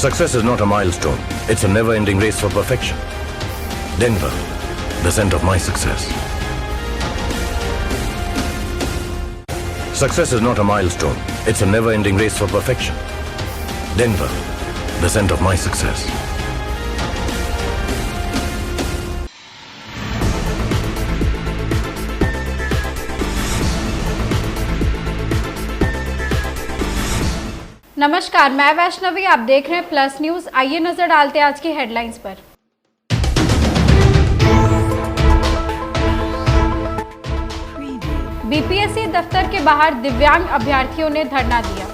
Success is not a milestone. It's a never-ending race for perfection. Denver, the scent of my success. Success is not a milestone. It's a never-ending race for perfection. Denver, the scent of my success. नमस्कार, मैं वैष्णवी, आप देख रहे हैं plus news. आइए नजर डालते हैं आज की हेडलाइंस पर। बीपीएससी दफ्तर के बाहर दिव्यांग अभ्यर्थियों ने धरना दिया।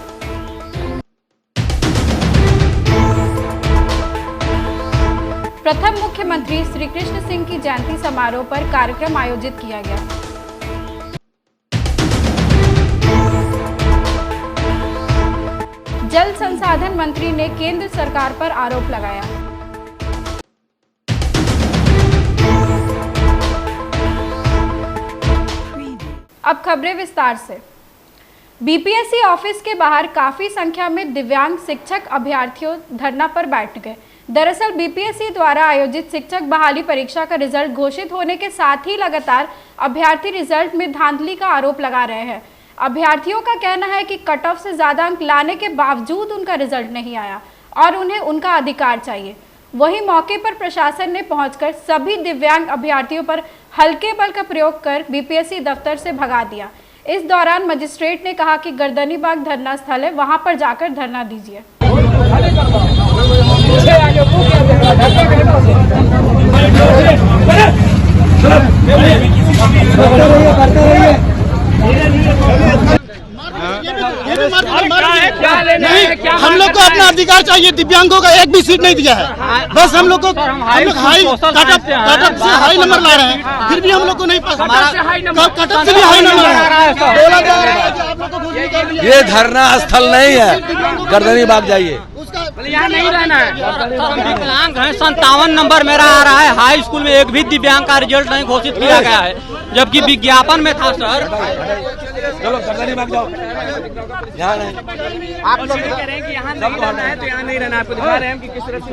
प्रथम मुख्यमंत्री श्री कृष्ण सिंह की जयंती समारोह पर कार्यक्रम आयोजित किया गया। जल संसाधन मंत्री ने केंद्र सरकार पर आरोप लगाया। अब खबरें विस्तार से। बीपीएससी ऑफिस के बाहर काफी संख्या में दिव्यांग शिक्षक अभ्यर्थियों धरना पर बैठ गए। दरअसल बीपीएससी द्वारा आयोजित शिक्षक बहाली परीक्षा का रिजल्ट घोषित होने के साथ ही लगातार अभ्यर्थी रिजल्ट में धांधली का आरोप लगा रहे हैं। अभ्यर्थियों का कहना है कि कट ऑफ से ज्यादा अंक लाने के बावजूद उनका रिजल्ट नहीं आया और उन्हें उनका अधिकार चाहिए। वहीं मौके पर प्रशासन ने पहुंचकर सभी दिव्यांग अभ्यर्थियों पर हल्के बल का प्रयोग कर बीपीएससी दफ्तर से भगा दिया। इस दौरान मजिस्ट्रेट ने कहा कि गर्दनीबाग धरना स्थल है, वहां पर जाकर धरना दीजिए। नहीं, हम लोग को अपना अधिकार चाहिए। दिव्यांगों का एक भी सीट नहीं दिया है। बस हम लोग हाई कटअप से हाई नंबर ला रहे हैं, फिर भी हम लोग को नहीं पास। कटअप से भी हाई नंबर बोला जा रहा है। ये धरना स्थल नहीं है, गर्दनीबाग जाइए। यहाँ नहीं रहना है। विकलांग है, 57 नंबर मेरा आ रहा है। हाई स्कूल में एक भी दिव्यांग का रिजल्ट नहीं घोषित किया गया है, जबकि विज्ञापन में था सर। चलो गर्दनीबाग जाओ। यहाँ नहीं, आप लोग कह रहे हैं कि यहाँ नहीं रहना है, तो यहाँ नहीं रहना है। आपको दिखा रहे हैं कि किस तरह से।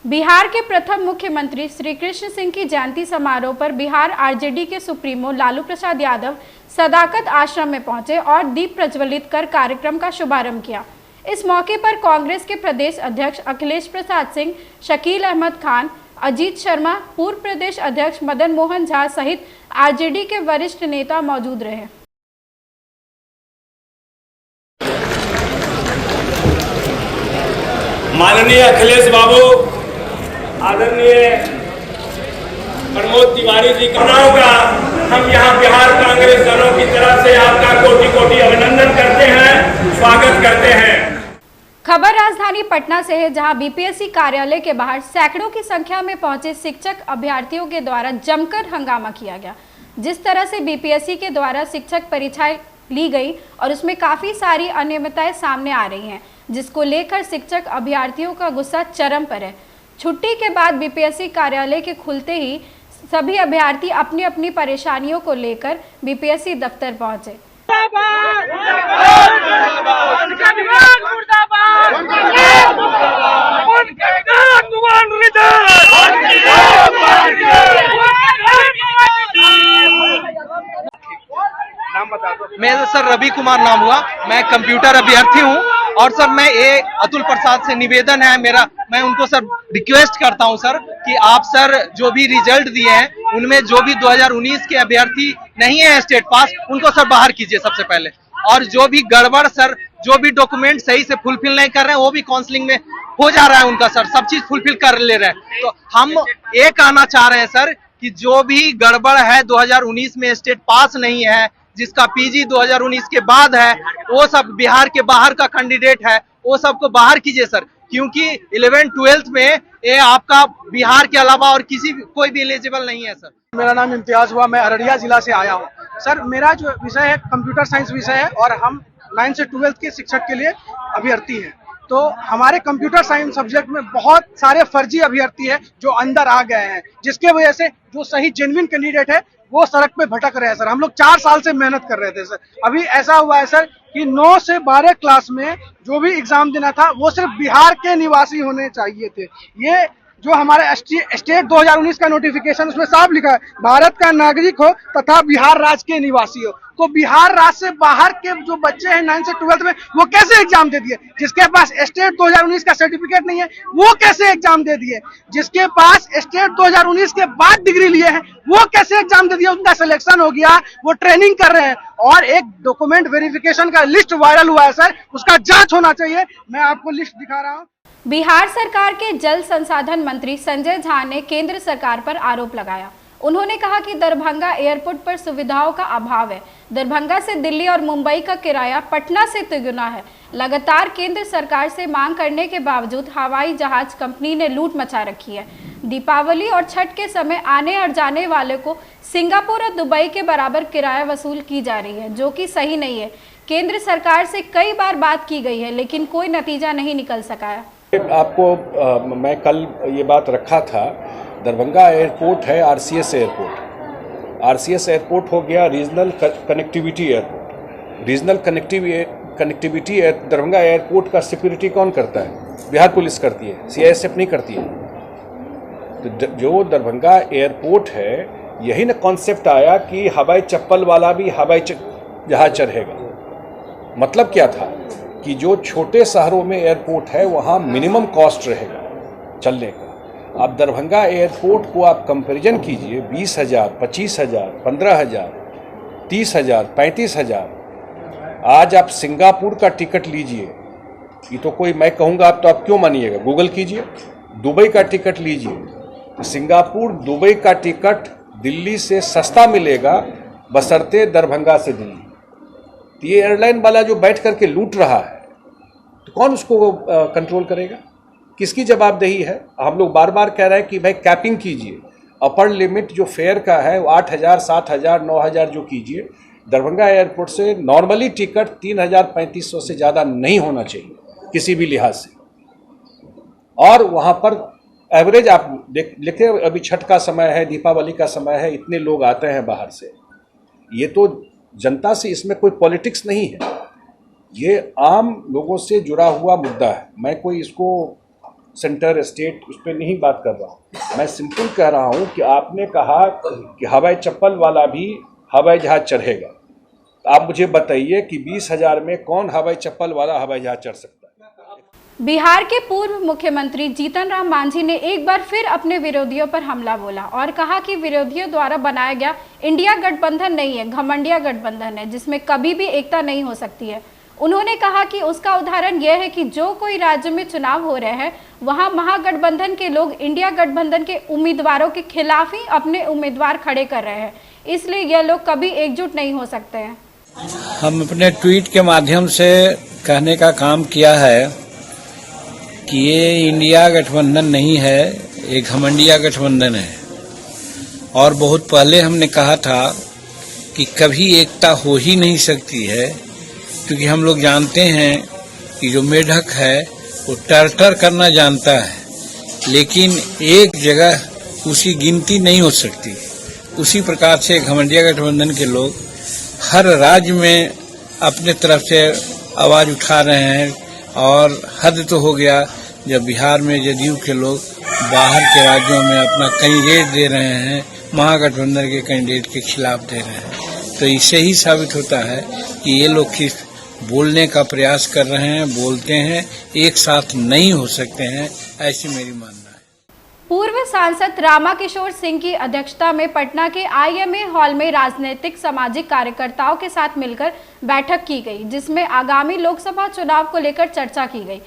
बिहार के प्रथम मुख्यमंत्री श्री कृष्ण सिंह की जयंती समारोह पर बिहार आरजेडी के सुप्रीमो लालू प्रसाद यादव सदाकत आश्रम में पहुंचे और दीप प्रज्वलित कर कार्यक्रम का शुभारंभ किया। इस मौके पर कांग्रेस के प्रदेश अध्यक्ष अखिलेश प्रसाद सिंह, शकील अहमद खान, अजीत शर्मा, पूर्व प्रदेश अध्यक्ष मदन मोहन झा सहित आरजेडी के वरिष्ठ नेता मौजूद रहे। माननीय अखिलेश बाबू, आदरणीय प्रमोद तिवारी जी का हम यहाँ बिहार कांग्रेस दलों की तरफ से आपका कोटि कोटि अभिनंदन करते हैं, स्वागत करते हैं। खबर राजधानी पटना से है, जहां बीपीएससी कार्यालय के बाहर सैकड़ों की संख्या में पहुंचे शिक्षक अभ्यर्थियों के द्वारा जमकर हंगामा किया गया। जिस तरह से बीपीएससी के द्वारा शिक्षक परीक्षाएं ली गई और उसमें काफी सारी अनियमितताएं सामने आ रही हैं, जिसको लेकर शिक्षक अभ्यर्थियों का गुस्सा चरम पर है। छुट्टी के बाद बीपीएससी कार्यालय के खुलते ही सभी अभ्यर्थी अपनी अपनी परेशानियों को लेकर बीपीएससी दफ्तर पहुंचे। मेरा सर रवि कुमार नाम हुआ, मैं कंप्यूटर अभ्यर्थी हूँ। और सर मैं ये अतुल प्रसाद से निवेदन है मेरा, मैं उनको सर रिक्वेस्ट करता हूँ सर कि आप सर जो भी रिजल्ट दिए हैं उनमें जो भी 2019 के अभ्यर्थी नहीं है स्टेट पास, उनको सर बाहर कीजिए सबसे पहले। और जो भी गड़बड़ सर, जो भी डॉक्यूमेंट सही से फुलफिल नहीं कर रहे हैं, वो भी काउंसलिंग में हो जा रहा है उनका सर, सब चीज फुलफिल कर ले रहे हैं। तो हम ये कहना चाह रहे हैं सर कि जो भी गड़बड़ है, 2019 में स्टेट पास नहीं है, जिसका पीजी 2019 के बाद है, वो सब बिहार के बाहर का कैंडिडेट है, वो सबको बाहर कीजिए सर। क्योंकि 11th-12th में ये आपका बिहार के अलावा और कोई भी एलिजिबल नहीं है सर। मेरा नाम इम्तियाज हुआ, मैं अररिया जिला से आया हूँ। सर मेरा जो विषय है कंप्यूटर साइंस विषय है और हम 9 से 12th के शिक्षक के लिए अभ्यर्थी हैं। तो हमारे कंप्यूटर साइंस सब्जेक्ट में बहुत सारे फर्जी अभ्यर्थी है जो अंदर आ गए हैं, जिसके वजह से जो सही जेन्युइन कैंडिडेट है वो सड़क पे भटक रहे हैं सर। हम लोग 4 साल से मेहनत कर रहे थे सर। अभी ऐसा हुआ है सर कि 9 से 12 क्लास में जो भी एग्जाम देना था वो सिर्फ बिहार के निवासी होने चाहिए थे। ये जो हमारे स्टेट 2019 का नोटिफिकेशन, उसमें साफ लिखा है भारत का नागरिक हो तथा बिहार राज्य के निवासी हो। तो बिहार राज्य से बाहर के जो बच्चे हैं 9 से 12 में, वो कैसे एग्जाम दे दिए? जिसके पास स्टेट 2019 का सर्टिफिकेट नहीं है वो कैसे एग्जाम दे दिए? जिसके पास स्टेट 2019 के बाद डिग्री लिए हैं वो कैसे एग्जाम दे दिए? उनका सिलेक्शन हो गया, वो ट्रेनिंग कर रहे हैं और एक डॉक्यूमेंट वेरिफिकेशन का लिस्ट वायरल हुआ है सर, उसका जांच होना चाहिए। मैं आपको लिस्ट दिखा रहा हूँ। बिहार सरकार के जल संसाधन मंत्री संजय झा ने केंद्र सरकार पर आरोप लगाया। उन्होंने कहा कि दरभंगा एयरपोर्ट पर सुविधाओं का अभाव है। दरभंगा से दिल्ली और मुंबई का किराया पटना से तिगुना है। लगातार केंद्र सरकार से मांग करने के बावजूद हवाई जहाज कंपनी ने लूट मचा रखी है। दीपावली और छठ के समय आने और जाने वाले को सिंगापुर और दुबई के बराबर किराया वसूल की जा रही है, जो कि सही नहीं है। केंद्र सरकार से कई बार बात की गई है लेकिन कोई नतीजा नहीं निकल सका है। आपको मैं कल ये बात रखा था, दरभंगा एयरपोर्ट है आरसीएस एयरपोर्ट। आरसीएस एयरपोर्ट हो गया regional connectivity airport. Regional connectivity Darbhanga airport का सिक्योरिटी कौन करता है? बिहार पुलिस करती है, सीआईएसएफ नहीं करती है। तो जो दरभंगा एयरपोर्ट है, यही ना कॉन्सेप्ट आया कि हवाई चप्पल वाला भी हवाई जहाज चढ़ेगा। मतलब क्या था कि जो छोटे शहरों में एयरपोर्ट है वहाँ मिनिमम कॉस्ट रहेगा चलने का। आप दरभंगा एयरपोर्ट को आप कंपैरिजन कीजिए, 20,000, 25,000, 15,000, 30,000, 35,000। आज आप सिंगापुर का टिकट लीजिए, ये तो कोई मैं कहूँगा आप तो आप क्यों मानिएगा, गूगल कीजिए। दुबई का टिकट लीजिए, तो सिंगापुर दुबई का टिकट दिल्ली से सस्ता मिलेगा बशर्ते दरभंगा से दिल्ली। तो ये एयरलाइन वाला जो बैठ करके लूट रहा है तो कौन उसको कंट्रोल करेगा? किसकी जवाबदेही है? हम लोग बार बार कह रहे हैं कि भाई कैपिंग कीजिए, अपर लिमिट जो फेयर का है वो 8,000, 7,000, 9,000 जो कीजिए। दरभंगा एयरपोर्ट से नॉर्मली टिकट 3,000-3,500 से ज़्यादा नहीं होना चाहिए किसी भी लिहाज से। और वहाँ पर एवरेज आप देखते हैं, अभी छठ का समय है, दीपावली का समय है, इतने लोग आते हैं बाहर से। ये तो जनता से, इसमें कोई पॉलिटिक्स नहीं है, ये आम लोगों से जुड़ा हुआ मुद्दा है। मैं कोई इसको सेंटर स्टेट उस पर नहीं बात कर रहा हूँ। मैं सिंपल कह रहा हूँ कि आपने कहा कि हवाई चप्पल वाला भी हवाई जहाज चढ़ेगा। तो आप मुझे बताइए कि 20,000 में कौन हवाई चप्पल वाला हवाई जहाज चढ़ सकता है? बिहार के पूर्व मुख्यमंत्री जीतन राम मांझी ने एक बार फिर अपने विरोधियों पर हमला बोला और कहा कि विरोधियों द्वारा बनाया गया इंडिया गठबंधन नहीं है, घमंडिया गठबंधन है, जिसमें कभी भी एकता नहीं हो सकती है। उन्होंने कहा कि उसका उदाहरण यह है कि जो कोई राज्य में चुनाव हो रहे हैं वहां महागठबंधन के लोग इंडिया गठबंधन के उम्मीदवारों के खिलाफ ही अपने उम्मीदवार खड़े कर रहे हैं, इसलिए यह लोग कभी एकजुट नहीं हो सकते हैं। हम अपने ट्वीट के माध्यम से कहने का काम किया है कि ये इंडिया गठबंधन नहीं है, ये घमंडिया गठबंधन है। और बहुत पहले हमने कहा था कि कभी एकता हो ही नहीं सकती है, क्योंकि हम लोग जानते हैं कि जो मेढक है वो टर्टर करना जानता है, लेकिन एक जगह उसकी गिनती नहीं हो सकती। उसी प्रकार से घमंडिया गठबंधन के लोग हर राज्य में अपने तरफ से आवाज उठा रहे हैं। और हद तो हो गया जब बिहार में जदयू के लोग बाहर के राज्यों में अपना कैंडिडेट दे रहे हैं, महागठबंधन के कैंडिडेट के खिलाफ दे रहे हैं। तो इससे ही साबित होता है कि ये लोग किस बोलने का प्रयास कर रहे हैं, बोलते हैं, एक साथ नहीं हो सकते हैं, ऐसी मेरी मानना है। पूर्व सांसद रामाकिशोर सिंह की अध्यक्षता में पटना के IMA हॉल में राजनीतिक सामाजिक कार्यकर्ताओं के साथ मिलकर बैठक की गई, जिसमें आगामी लोकसभा चुनाव को लेकर चर्चा की गई।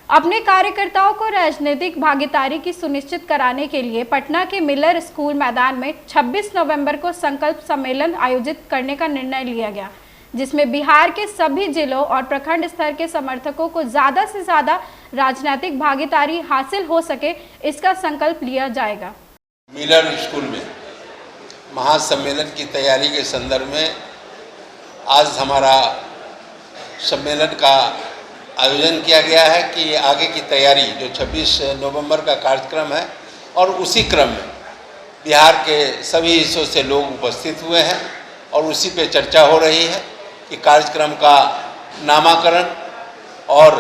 अपने कार्यकर्ताओं को राजनीतिक भागीदारी की सुनिश्चित कराने के लिए पटना के मिलर स्कूल मैदान में 26 नवंबर को संकल्प सम्मेलन आयोजित करने का निर्णय लिया गया, जिसमें बिहार के सभी जिलों और प्रखंड स्तर के समर्थकों को ज़्यादा से ज़्यादा राजनीतिक भागीदारी हासिल हो सके, इसका संकल्प लिया जाएगा। मिलर स्कूल में महासम्मेलन की तैयारी के संदर्भ में आज हमारा सम्मेलन का आयोजन किया गया है कि आगे की तैयारी जो 26 नवंबर का कार्यक्रम है और उसी क्रम में बिहार के सभी हिस्सों से लोग उपस्थित हुए हैं और उसी पे चर्चा हो रही है कि कार्यक्रम का नामाकरण और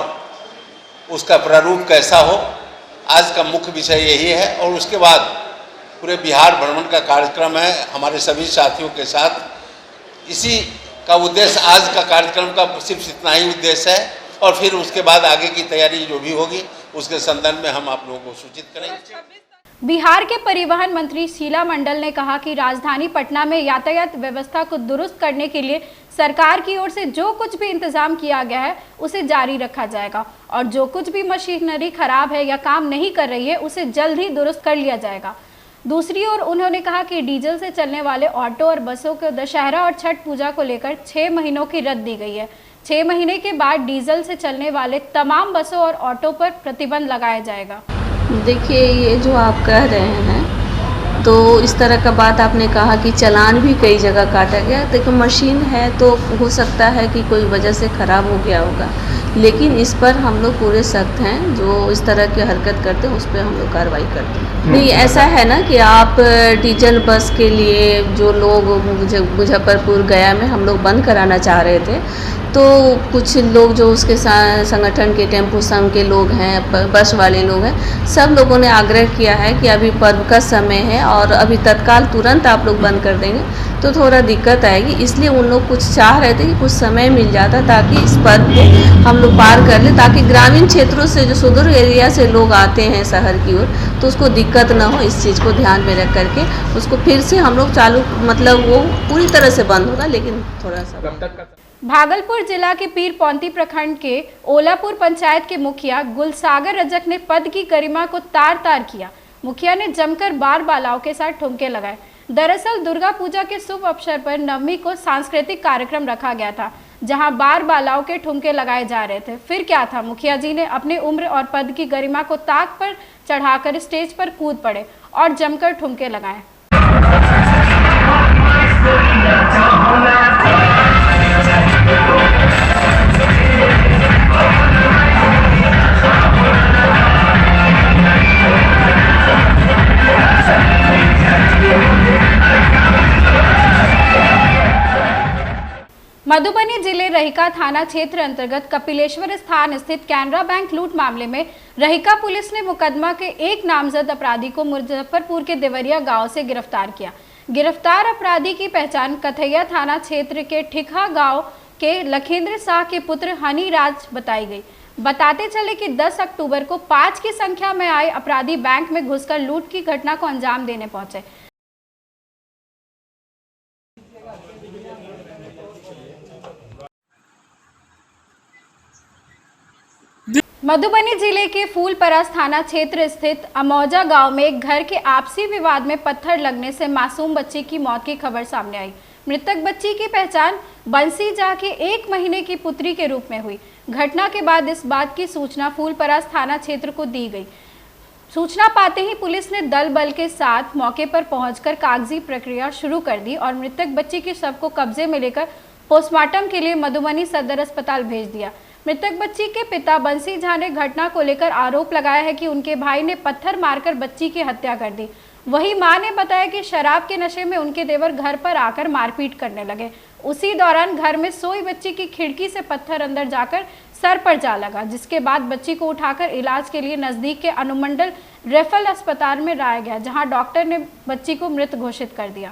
उसका प्रारूप कैसा हो। आज का मुख्य विषय यही है और उसके बाद पूरे बिहार भ्रमण का कार्यक्रम है हमारे सभी साथियों के साथ। इसी का उद्देश्य, आज का कार्यक्रम का सिर्फ इतना ही उद्देश्य है और फिर उसके बाद आगे की तैयारी जो भी होगी उसके संदर्भ में हम आप लोगों को सूचित करेंगे। बिहार के परिवहन मंत्री शीला मंडल ने कहा कि राजधानी पटना में यातायात व्यवस्था को दुरुस्त करने के लिए सरकार की ओर से जो कुछ भी इंतजाम किया गया है उसे जारी रखा जाएगा और जो कुछ भी मशीनरी खराब है या काम नहीं कर रही है उसे जल्द ही दुरुस्त कर लिया जाएगा। दूसरी ओर उन्होंने कहा कि डीजल से चलने वाले ऑटो और बसों को दशहरा और छठ पूजा को लेकर 6 महीनों की रद्द दी गई है। 6 महीने के बाद डीजल से चलने वाले तमाम बसों और ऑटो पर प्रतिबंध लगाया जाएगा। देखिए, ये जो आप कह रहे हैं तो इस तरह का बात आपने कहा कि चालान भी कई जगह काटा गया। देखो, मशीन है तो हो सकता है कि कोई वजह से ख़राब हो गया होगा, लेकिन इस पर हम लोग पूरे सख्त हैं। जो इस तरह की हरकत करते हैं उस पर हम लोग कार्रवाई करते हैं। नहीं, ऐसा है ना कि आप डीजल बस के लिए जो लोग मुजफ्फरपुर गया में हम लोग बंद कराना चाह रहे थे, तो कुछ लोग जो उसके संगठन के टेम्पो संघ के लोग हैं, बस वाले लोग हैं, सब लोगों ने आग्रह किया है कि अभी पर्व का समय है और अभी तत्काल तुरंत आप लोग बंद कर देंगे तो थोड़ा दिक्कत आएगी। इसलिए उन लोग कुछ चाह रहे थे कि कुछ समय मिल जाता ताकि इस पर्व को हम लोग पार कर लें, ताकि ग्रामीण क्षेत्रों से जो सुदूर एरिया से लोग आते हैं शहर की ओर तो उसको दिक्कत ना हो। इस चीज़ को ध्यान में रख करके उसको फिर से हम लोग चालू, मतलब वो पूरी तरह से बंद होगा लेकिन थोड़ा सा। भागलपुर जिला के पीरपौंती प्रखंड के ओलापुर पंचायत के मुखिया गुलसागर रजक ने पद की गरिमा को तार तार किया। मुखिया ने जमकर बार बालाओं के साथ ठुमके लगाए। दरअसल दुर्गा पूजा के शुभ अवसर पर नवमी को सांस्कृतिक कार्यक्रम रखा गया था, जहां बार बालाओं के ठुमके लगाए जा रहे थे। फिर क्या था, मुखिया जी ने अपनी उम्र और पद की गरिमा को ताक पर चढ़ाकर स्टेज पर कूद पड़े और जमकर ठुमके लगाए। मधुबनी जिले रहिका थाना क्षेत्र अंतर्गत कपिलेश्वर स्थान स्थित कैनरा बैंक लूट मामले में रहिका पुलिस ने मुकदमा के एक नामजद अपराधी को मुजफ्फरपुर के देवरिया गांव से गिरफ्तार किया। गिरफ्तार अपराधी की पहचान कथैया थाना क्षेत्र के ठिका गांव के लखेंद्र शाह के पुत्र हनी राज बताई गई। बताते चले कि 10 अक्टूबर को 5 की संख्या में आए अपराधी बैंक में घुसकर लूट की घटना को अंजाम देने पहुंचे। मधुबनी जिले के फूलपरस थाना क्षेत्र स्थित अमौजा गांव में एक घर के आपसी विवाद में पत्थर लगने से मासूम बच्ची की मौत की खबर सामने आई। मृतक बच्ची की पहचान बंसी जा के 1 महीने की पुत्री के रूप में हुई। घटना के बाद इस बात की सूचना फूलपरस थाना क्षेत्र को दी गई। सूचना पाते ही पुलिस ने दल बल के साथ मौके पर पहुंचकर कागजी प्रक्रिया शुरू कर दी और मृतक बच्ची के शव को कब्जे में लेकर पोस्टमार्टम के लिए मधुबनी सदर अस्पताल भेज दिया। मृतक बच्ची के पिता बंसी झा ने घटना को लेकर आरोप लगाया है कि उनके भाई ने पत्थर मारकर बच्ची की हत्या कर दी। वहीं मां ने बताया कि शराब के नशे में उनके देवर घर पर आकर मारपीट करने लगे। उसी दौरान घर में सोई बच्ची की खिड़की से पत्थर अंदर जाकर सर पर जा लगा, जिसके बाद बच्ची को उठाकर इलाज के लिए नजदीक के अनुमंडल रेफरल अस्पताल में लाया गया, जहां डॉक्टर ने बच्ची को मृत घोषित कर दिया।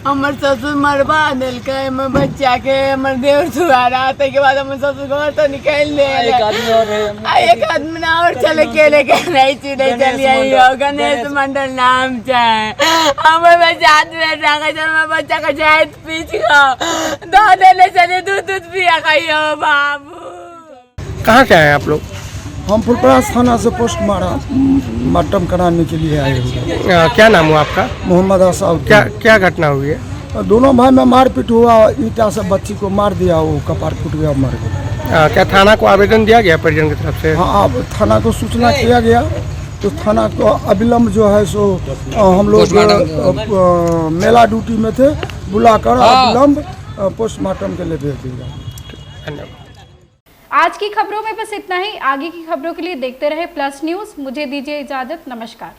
हमर ससुर मरवा दिलक बच्चा के हमर देवर छुआरा के बाद हमर ससुर घर तो निकल दे एक आदमी ना और चले के लेके नहीं चलिए गणेश मंडल नाम हमर बच्चा में बच्चा का जाए पीछ देने चले दूध पिया खाइयो बाबू। कहाँ से आए आप लोग? हम फुलपरास थाना से पोस्टमार्टम कराने के लिए आए हुए। क्या नाम हुआ आपका? मोहम्मद असाउद्दीन। क्या घटना हुई है? दोनों भाई में मारपीट हुआ, ईटा से बच्ची को मार दिया, वो कपार फूट गया, मर गया। क्या थाना को आवेदन दिया गया परिजन की तरफ से? हाँ, थाना को सूचना किया गया, तो थाना को अविलंब जो है सो हम लोग मेला ड्यूटी में थे, बुलाकर अविलंब पोस्टमार्टम के लिए भेज दिया। धन्यवाद। आज की खबरों में बस इतना ही। आगे की खबरों के लिए देखते रहे प्लस न्यूज। मुझे दीजिए इजाजत, नमस्कार।